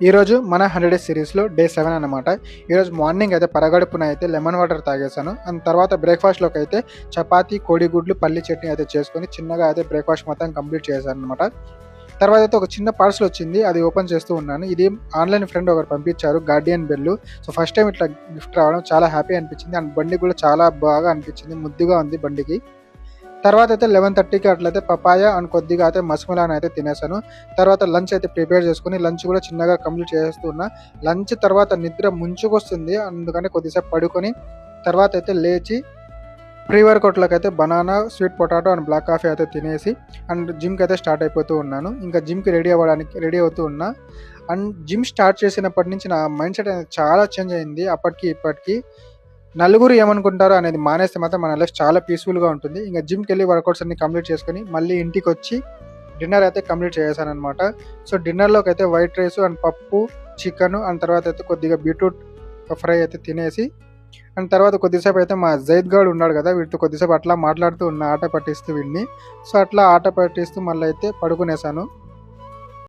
ఈరోజు మన 100 డేస్ సిరీస్లో డే 7 అనమాట. ఈరోజు మార్నింగ్ అయితే పరగడుపున అయితే లెమన్ వాటర్ తాగేశాను. అండ్ తర్వాత బ్రేక్ఫాస్ట్లోకి అయితే చపాతీ, కోడిగుడ్లు, పల్లి చట్నీ అయితే చేసుకొని చిన్నగా అయితే బ్రేక్ఫాస్ట్ మొత్తం కంప్లీట్ చేశాను అనమాట. తర్వాత అయితే ఒక చిన్న పార్సల్ వచ్చింది, అది ఓపెన్ చేస్తూ ఉన్నాను. ఇది ఆన్లైన్ ఫ్రెండ్ ఒకరు పంపించారు, Guardian bell. So first time ఇట్లా గిఫ్ట్ రావడం చాలా హ్యాపీ అనిపించింది. అండ్ బండి కూడా చాలా బాగా అనిపించింది, ముద్దుగా ఉంది బండికి. తర్వాత అయితే 11:30కి అట్లయితే పపాయ అండ్ కొద్దిగా అయితే మస్మిలాన్ అయితే తినేసాను. తర్వాత లంచ్ అయితే ప్రిపేర్ చేసుకుని లంచ్ కూడా చిన్నగా కంప్లీట్ చేస్తున్నా. లంచ్ తర్వాత నిద్ర ముంచుకొస్తుంది, అందుకని కొద్దిసేపు పడుకొని తర్వాత అయితే లేచి ప్రీ వర్కౌట్లోకి అయితే banana, sweet potato and black coffee అయితే తినేసి అండ్ జిమ్కి అయితే స్టార్ట్ అయిపోతూ ఉన్నాను. ఇంకా జిమ్కి రెడీ అవుతూ ఉన్నా. అండ్ జిమ్ స్టార్ట్ చేసినప్పటి నుంచి నా మైండ్ సెట్ అనేది చాలా చేంజ్ అయింది. అప్పటికి ఇప్పటికి నలుగురు ఏమనుకుంటారో అనేది మానేస్తే మాత్రం మన లైఫ్ చాలా పీస్ఫుల్గా ఉంటుంది. ఇంకా జిమ్కి వెళ్ళి వర్కౌట్స్ అన్ని కంప్లీట్ చేసుకొని మళ్ళీ ఇంటికి వచ్చి డిన్నర్ అయితే కంప్లీట్ చేశాను అనమాట. సో డిన్నర్లోకి అయితే వైట్ రైస్ అండ్ పప్పు, చికెన్ అండ్ తర్వాత అయితే కొద్దిగా బీట్రూట్ ఫ్రై అయితే తినేసి అండ్ తర్వాత కొద్దిసేపు అయితే మా జైద్ గాడు ఉన్నాడు కదా, వీటితో కొద్దిసేపు అట్లా మాట్లాడుతూ ఉన్న, ఆట పట్టిస్తూ వీడిని. సో అట్లా ఆట పట్టిస్తూ మళ్ళీ అయితే పడుకునేసాను.